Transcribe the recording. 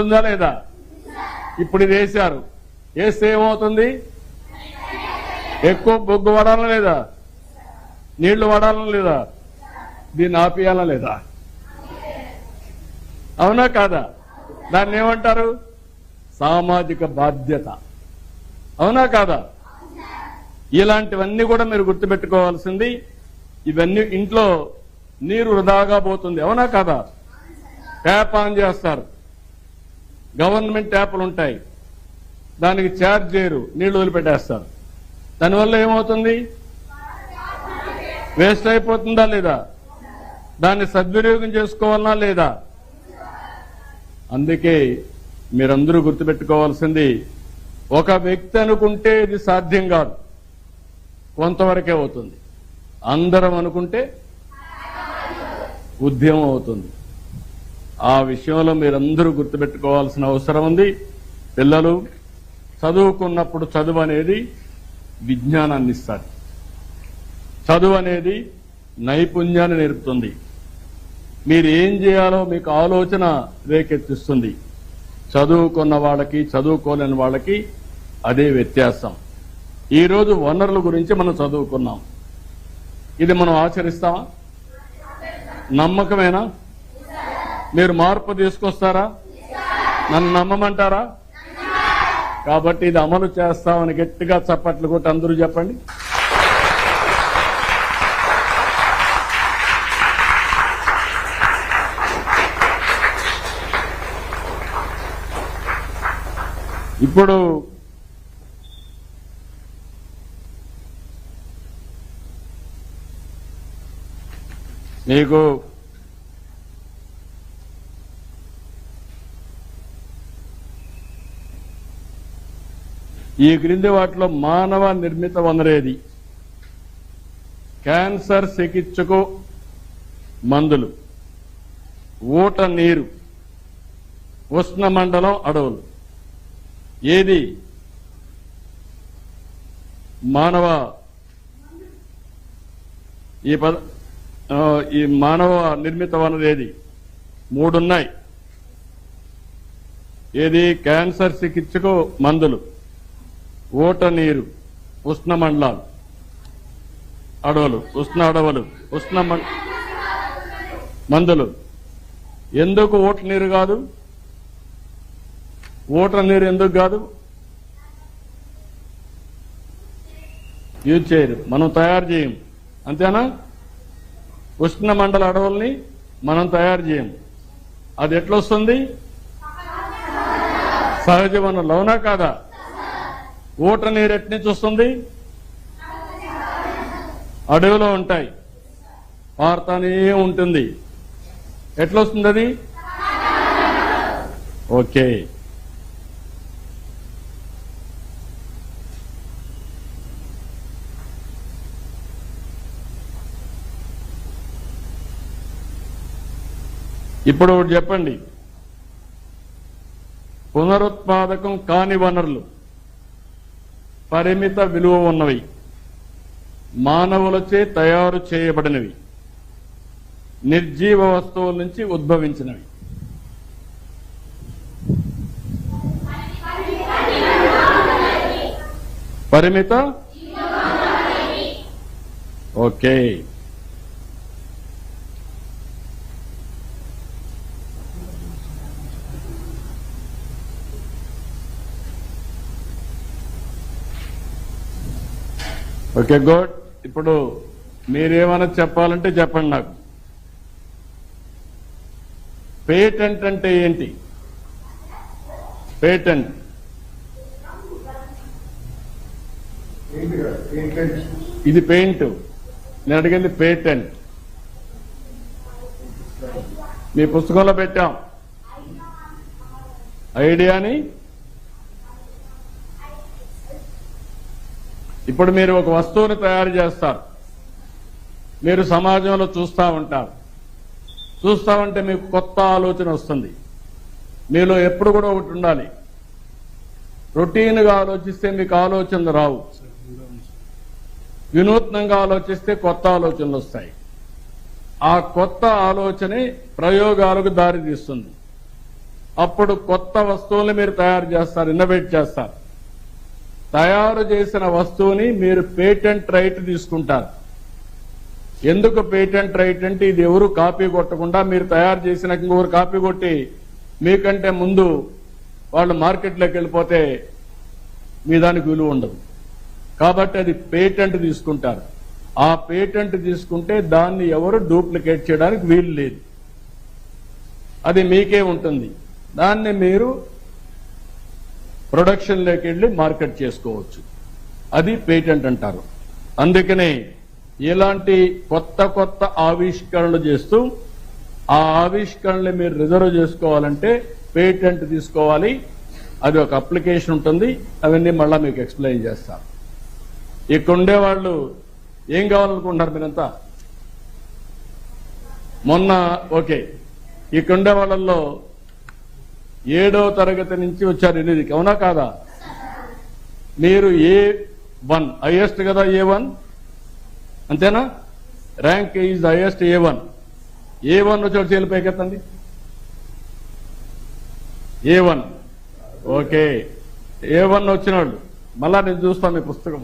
ఉందా లేదా? ఇప్పుడు ఇది వేశారు, వేస్తే ఏమవుతుంది? ఎక్కువ బొగ్గు వాడాలా లేదా? నీళ్లు వాడాలా లేదా? దీన్ని ఆపేయాలా లేదా? అవునా కాదా? దాన్ని ఏమంటారు? సామాజిక బాధ్యత. అవునా కాదా? ఇలాంటివన్నీ కూడా మీరు గుర్తుపెట్టుకోవాల్సింది. ఇవన్నీ ఇంట్లో నీరు వృధాగా పోతుంది. అవునా కాదా? ట్యాప్ ఆన్ చేస్తారు, గవర్నమెంట్ ట్యాపులు ఉంటాయి, దానికి ఛార్జ్ చేయరు, నీళ్లు వదిలిపెట్టేస్తారు. దానివల్ల ఏమవుతుంది? వేస్ట్ అయిపోతుందా లేదా? దాన్ని సద్వినియోగం చేసుకోవాలనా లేదా? అందుకే మీరందరూ గుర్తుపెట్టుకోవాల్సింది, ఒక వ్యక్తి అనుకుంటే ఇది సాధ్యం కాదు, కొంతవరకే అవుతుంది. అందరం అనుకుంటే ఉద్యమం అవుతుంది. ఆ విషయంలో మీరందరూ గుర్తుపెట్టుకోవాల్సిన అవసరం ఉంది. పిల్లలు చదువుకున్నప్పుడు చదువు అనేది విజ్ఞానాన్ని ఇస్తుంది, చదువు అనేది నైపుణ్యాన్ని నేర్పుతుంది. మీరు ఏం చేయాలో మీకు ఆలోచన రేకెత్తిస్తుంది. చదువుకున్న వాళ్ళకి చదువుకోలేని వాళ్ళకి అదే వ్యత్యాసం. ఈరోజు వనరుల గురించి మనం చదువుకున్నాం, ఇది మనం ఆచరిస్తామా? నమ్మకమేనా? మీరు మార్పు తీసుకొస్తారా? నన్ను నమ్మమంటారా? కాబట్టి ఇది అమలు చేస్తామని గట్టిగా చప్పట్లు కొట్టి అందరూ చెప్పండి. ఇప్పుడు మీకు ఈ క్రింది వాటిలో మానవ నిర్మిత వనరేది? క్యాన్సర్ చికిత్సకు మందులు, ఊట నీరు, ఉష్ణమండలం అడవులు. ఏది మానవ ఈ మానవ నిర్మిత వనరు ఏది? మూడున్నాయి. ఏది? క్యాన్సర్ చికిత్సకు మందులు, ఊట నీరు, ఉష్ణమండలాలు, అడవులు, ఉష్ణ అడవులు, మందులు. ఎందుకు ఊట నీరు కాదు? ఊట నీరు ఎందుకు కాదు? యూజ్ చేయరు, మనం తయారు చేయం, అంతేనా? ఉష్ణమండల అడవుల్ని మనం తయారు చేయం. అది ఎట్లొస్తుంది? సహజ వనరులు. అవునా కాదా? ఊట నీరు ఎట్నుంచి వస్తుంది? అడవిలో ఉంటాయి, పారుతానే ఉంటుంది. ఎట్లొస్తుంది అది? ఓకే. ఇప్పుడు చెప్పండి, పునరుత్పాదకం కాని వనరులు పరిమిత విలువ ఉన్నవి, మానవులచే తయారు చేయబడినవి, నిర్జీవ వస్తువుల నుంచి ఉద్భవించినవి. పరిమిత. ఓకే. Okay, good. ఇప్పుడు మీరేమైనా చెప్పాలంటే చెప్పండి నాకు. పేటెంట్ అంటే ఏంటి? పేటెంట్ ఇది పెయింట్, నేను అడిగింది పేటెంట్. మీ పుస్తకంలో పెట్టాం ఐడియాని. ఇప్పుడు మీరు ఒక వస్తువుని తయారు చేస్తారు, మీరు సమాజంలో చూస్తూ ఉంటారు. చూస్తామంటే మీకు కొత్త ఆలోచన వస్తుంది. మీలో ఎప్పుడు కూడా ఒకటి ఉండాలి, రొటీన్గా ఆలోచిస్తే మీకు ఆలోచనలు రావు, వినూత్నంగా ఆలోచిస్తే కొత్త ఆలోచనలు వస్తాయి. ఆ కొత్త ఆలోచనే ప్రయోగాలకు దారితీస్తుంది. అప్పుడు కొత్త వస్తువుల్ని మీరు తయారు చేస్తారు, ఇన్నోవేట్ చేస్తారు. తయారు చేసిన వస్తువుని మీరు పేటెంట్ రైట్ తీసుకుంటారు. ఎందుకు పేటెంట్ రైట్ అంటే ఇది ఎవరు కాపీ కొట్టకుండా మీరు తయారు చేసిన ఇంకొకరు కాపీ కొట్టి మీకంటే ముందు వాళ్ళు మార్కెట్లోకి వెళ్ళిపోతే మీ దానికి విలువ ఉండదు. కాబట్టి అది పేటెంట్ తీసుకుంటారు. ఆ పేటెంట్ తీసుకుంటే దాన్ని ఎవరు డూప్లికేట్ చేయడానికి వీలు లేదు, అది మీకే ఉంటుంది. దాన్ని మీరు ప్రొడక్షన్లోకి వెళ్ళి మార్కెట్ చేసుకోవచ్చు. అది పేటెంట్ అంటారు. అందుకనే ఇలాంటి కొత్త కొత్త ఆవిష్కరణలు చేస్తూ ఆ ఆవిష్కరణలు మీరు రిజర్వ్ చేసుకోవాలంటే పేటెంట్ తీసుకోవాలి. అది ఒక అప్లికేషన్ ఉంటుంది. అవన్నీ మళ్ళా మీకు ఎక్స్ప్లెయిన్ చేస్తాను. ఇక్కడ ఉండేవాళ్ళు ఏం కావాలనుకుంటున్నారు మీరంతా? మొన్న ఓకే, ఇక్కడ ఉండే వాళ్ళల్లో 7వ తరగతి నుంచి వచ్చారు 8కి, అవునా కాదా? మీరు A1 హైయెస్ట్ కదా, A1 అంతేనా? Rank is highest A1. A1 వచ్చాడు, చేలు పైకెత్తండి. A1 ఓకే, A1 వచ్చిన వాళ్ళు మళ్ళా నేను చూస్తాను మీ పుస్తకం.